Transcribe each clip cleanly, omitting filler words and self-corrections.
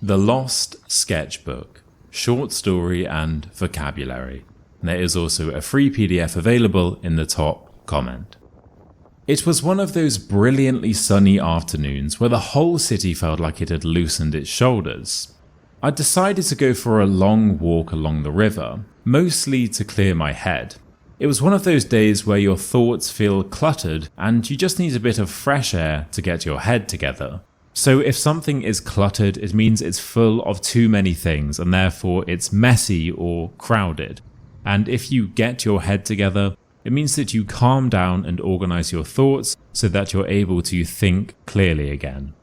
The Lost Sketchbook, short story and vocabulary. There is also a free PDF available in the top comment. It was one of those brilliantly sunny afternoons where the whole city felt like it had loosened its shoulders. I decided to go for a long walk along the river, mostly to clear my head. It was one of those days where your thoughts feel cluttered and you just need a bit of fresh air to get your head together. So if something is cluttered, it means it's full of too many things and therefore it's messy or crowded. And if you get your head together, it means that you calm down and organize your thoughts so that you're able to think clearly again.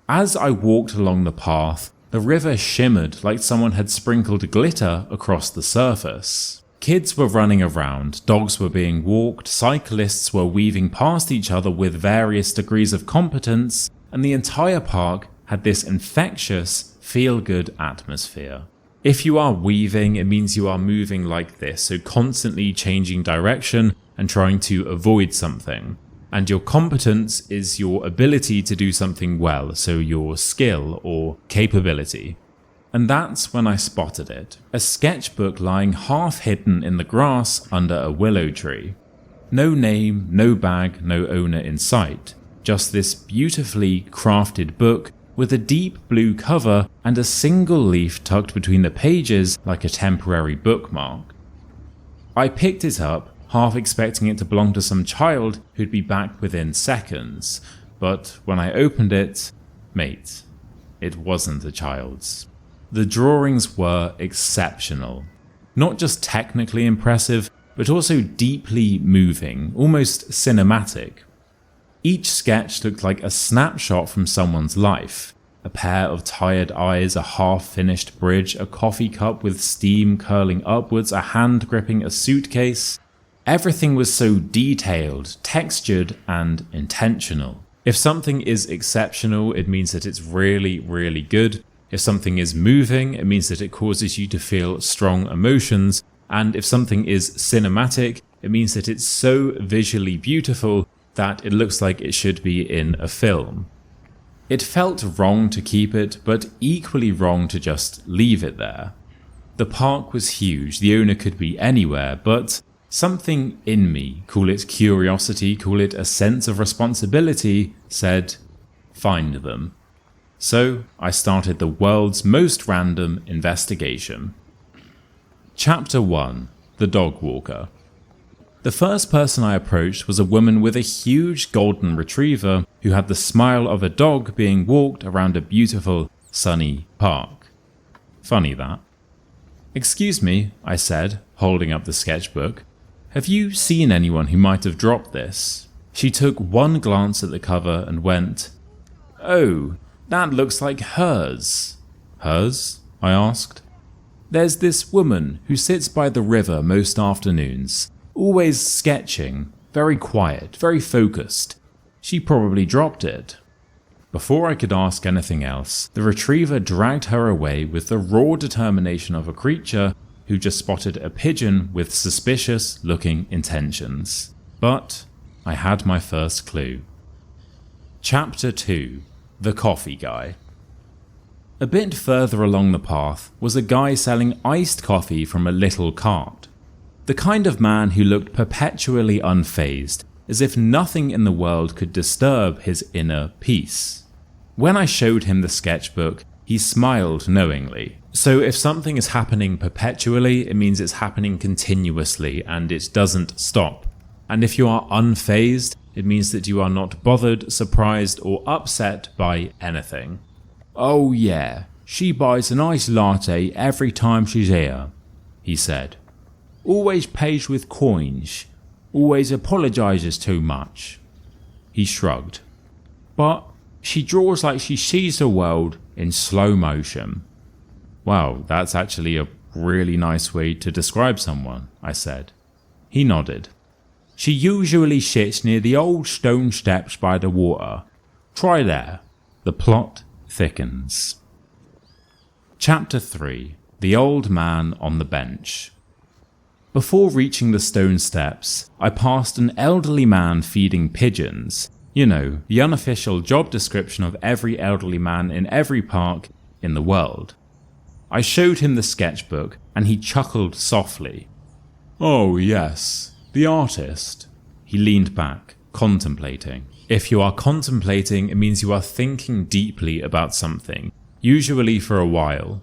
As I walked along the path, the river shimmered like someone had sprinkled glitter across the surface. Kids were running around, dogs were being walked, cyclists were weaving past each other with various degrees of competence, and the entire park had this infectious, feel-good atmosphere. If you are weaving, it means you are moving like this, so constantly changing direction and trying to avoid something. And your competence is your ability to do something well, so your skill or capability. And that's when I spotted it, a sketchbook lying half hidden in the grass under a willow tree. No name, no bag, no owner in sight, just this beautifully crafted book with a deep blue cover and a single leaf tucked between the pages like a temporary bookmark. I picked it up, half expecting it to belong to some child who'd be back within seconds, but when I opened it, mate, it wasn't a child's. The drawings were exceptional. Not just technically impressive, but also deeply moving, almost cinematic. Each sketch looked like a snapshot from someone's life. A pair of tired eyes, a half-finished bridge, a coffee cup with steam curling upwards, a hand gripping a suitcase. Everything was so detailed, textured, and intentional. If something is exceptional, it means that it's really, really good. If something is moving, it means that it causes you to feel strong emotions. And if something is cinematic, it means that it's so visually beautiful that it looks like it should be in a film. It felt wrong to keep it, but equally wrong to just leave it there. The park was huge, the owner could be anywhere, but something in me, call it curiosity, call it a sense of responsibility, said, find them. So I started the world's most random investigation. Chapter 1. The Dog Walker. The first person I approached was a woman with a huge golden retriever who had the smile of a dog being walked around a beautiful, sunny park. Funny that. Excuse me, I said, holding up the sketchbook. Have you seen anyone who might have dropped this? She took one glance at the cover and went, Oh, that looks like hers. Hers? I asked. There's this woman who sits by the river most afternoons. Always sketching, very quiet, very focused. She probably dropped it. Before I could ask anything else, the retriever dragged her away with the raw determination of a creature who just spotted a pigeon with suspicious looking intentions. But I had my first clue. Chapter 2. The Coffee Guy. A bit further along the path was a guy selling iced coffee from a little cart. The kind of man who looked perpetually unfazed, as if nothing in the world could disturb his inner peace. When I showed him the sketchbook, he smiled knowingly. So if something is happening perpetually, it means it's happening continuously and it doesn't stop. And if you are unfazed, it means that you are not bothered, surprised, or upset by anything. Oh yeah, she buys an iced latte every time she's here, he said. Always pays with coins. Always apologises too much. He shrugged. But she draws like she sees the world in slow motion. Wow, that's actually a really nice way to describe someone, I said. He nodded. She usually sits near the old stone steps by the water. Try there. The plot thickens. Chapter 3. The Old Man on the Bench. Before reaching the stone steps, I passed an elderly man feeding pigeons. You know, the unofficial job description of every elderly man in every park in the world. I showed him the sketchbook and he chuckled softly. "Oh yes, the artist." He leaned back, contemplating. If you are contemplating, it means you are thinking deeply about something, usually for a while.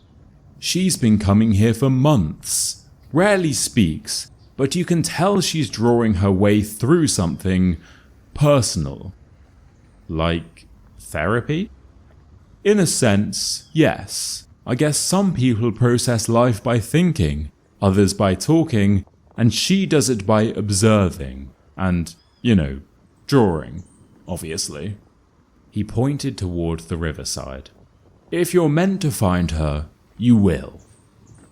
"She's been coming here for months. Rarely speaks, but you can tell she's drawing her way through something personal." "Like therapy?" "In a sense, yes. I guess some people process life by thinking, others by talking, and she does it by observing and, drawing, obviously." He pointed toward the riverside. "If you're meant to find her, you will."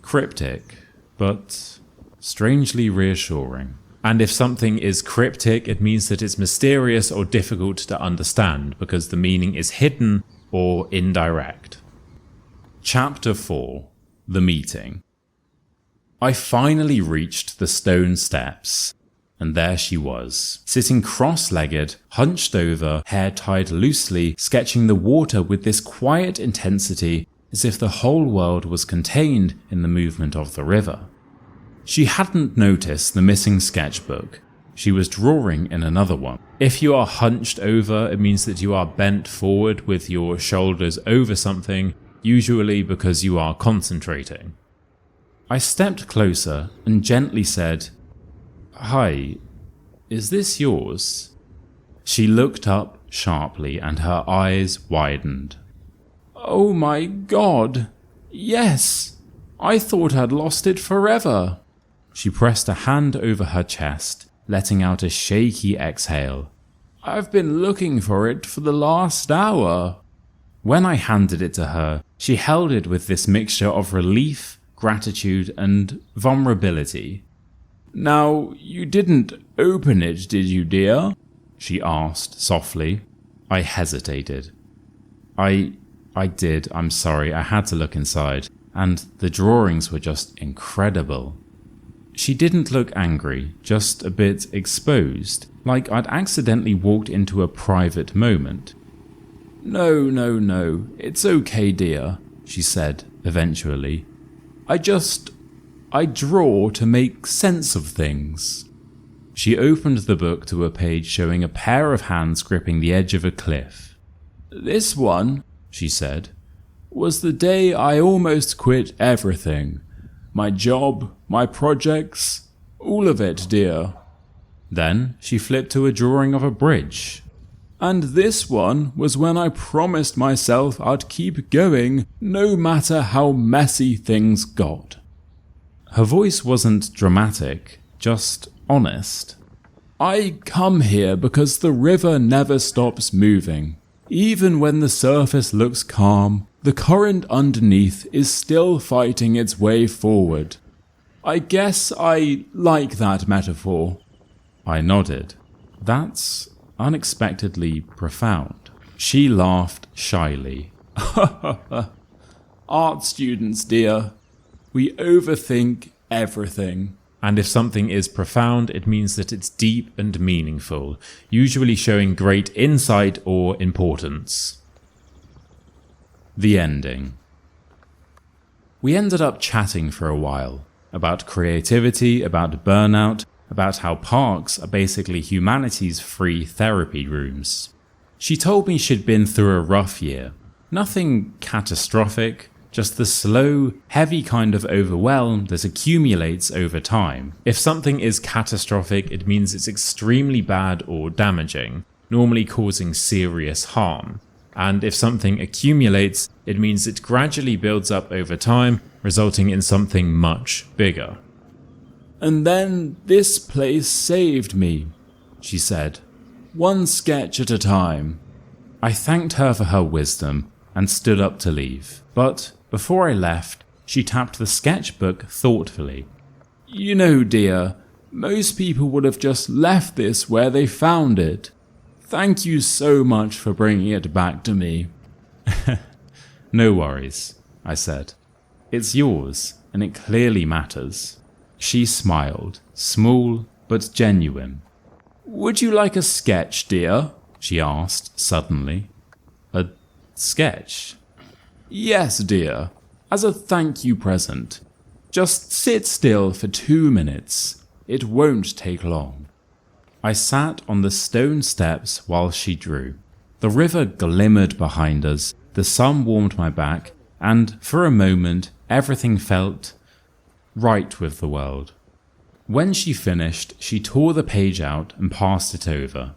Cryptic, but strangely reassuring. And if something is cryptic, it means that it's mysterious or difficult to understand because the meaning is hidden or indirect. Chapter 4. The Meeting. I finally reached the stone steps, and there she was, sitting cross-legged, hunched over, hair tied loosely, sketching the water with this quiet intensity as if the whole world was contained in the movement of the river. She hadn't noticed the missing sketchbook. She was drawing in another one. If you are hunched over, it means that you are bent forward with your shoulders over something, usually because you are concentrating. I stepped closer and gently said, "Hi, is this yours?" She looked up sharply and her eyes widened. "Oh my God, yes! I thought I'd lost it forever." She pressed a hand over her chest, letting out a shaky exhale. "I've been looking for it for the last hour." When I handed it to her, she held it with this mixture of relief, gratitude, and vulnerability. "Now, you didn't open it, did you, dear?" she asked softly. I hesitated. I did, I'm sorry, I had to look inside, and the drawings were just incredible. She didn't look angry, just a bit exposed, like I'd accidentally walked into a private moment. No, it's okay, dear," she said eventually. I draw to make sense of things." She opened the book to a page showing a pair of hands gripping the edge of a cliff. "This one," she said, "was the day I almost quit everything. My job, my projects, all of it, dear." Then she flipped to a drawing of a bridge. "And this one was when I promised myself I'd keep going no matter how messy things got." Her voice wasn't dramatic, just honest. "I come here because the river never stops moving. Even when the surface looks calm, the current underneath is still fighting its way forward. I guess I like that metaphor." I nodded. "That's unexpectedly profound." She laughed shyly. "Art students, dear. We overthink everything." And if something is profound, it means that it's deep and meaningful, usually showing great insight or importance. The ending. We ended up chatting for a while, about creativity, about burnout, about how parks are basically humanity's free therapy rooms. She told me she'd been through a rough year. Nothing catastrophic, just the slow, heavy kind of overwhelm that accumulates over time. If something is catastrophic, it means it's extremely bad or damaging, normally causing serious harm. And if something accumulates, it means it gradually builds up over time, resulting in something much bigger. "And then this place saved me," she said, "one sketch at a time." I thanked her for her wisdom and stood up to leave, but before I left, she tapped the sketchbook thoughtfully. "You know, dear, most people would have just left this where they found it. Thank you so much for bringing it back to me." "No worries," I said. "It's yours, and it clearly matters." She smiled, small but genuine. "Would you like a sketch, dear?" she asked suddenly. "A sketch?" Yes, dear, as a thank you present. Just sit still for 2 minutes. It won't take long. I sat on the stone steps while she drew. The river glimmered behind us, the sun warmed my back, and for a moment everything felt right with the world. When she finished, she tore the page out and passed it over.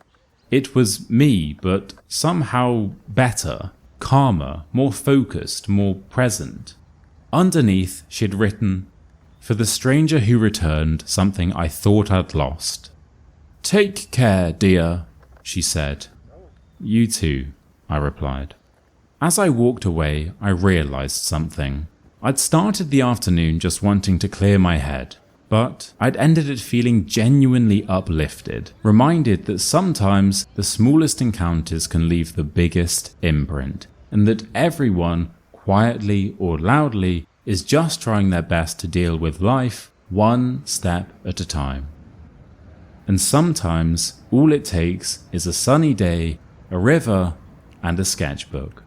It was me, but somehow better, calmer, more focused, more present. Underneath, she'd written, "For the stranger who returned something I thought I'd lost." "Take care, dear," she said. "You too," I replied. As I walked away, I realized something. I'd started the afternoon just wanting to clear my head, but I'd ended it feeling genuinely uplifted, reminded that sometimes the smallest encounters can leave the biggest imprint, and that everyone, quietly or loudly, is just trying their best to deal with life one step at a time. And sometimes all it takes is a sunny day, a river, and a sketchbook.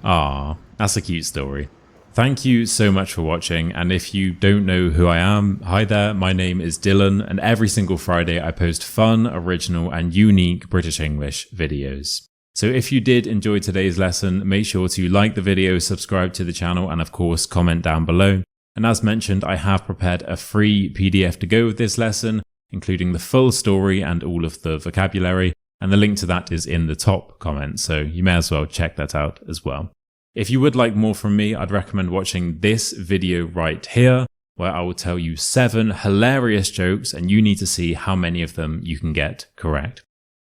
Ah, that's a cute story. Thank you so much for watching, and if you don't know who I am, hi there, my name is Dylan, and every single Friday I post fun, original, and unique British English videos. So if you did enjoy today's lesson, make sure to like the video, subscribe to the channel, and of course comment down below. And as mentioned, I have prepared a free PDF to go with this lesson, including the full story and all of the vocabulary, and the link to that is in the top comment, so you may as well check that out as well. If you would like more from me, I'd recommend watching this video right here, where I will tell you 7 hilarious jokes and you need to see how many of them you can get correct.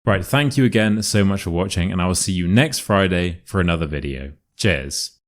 Right, thank you again so much for watching, and I will see you next Friday for another video. Cheers.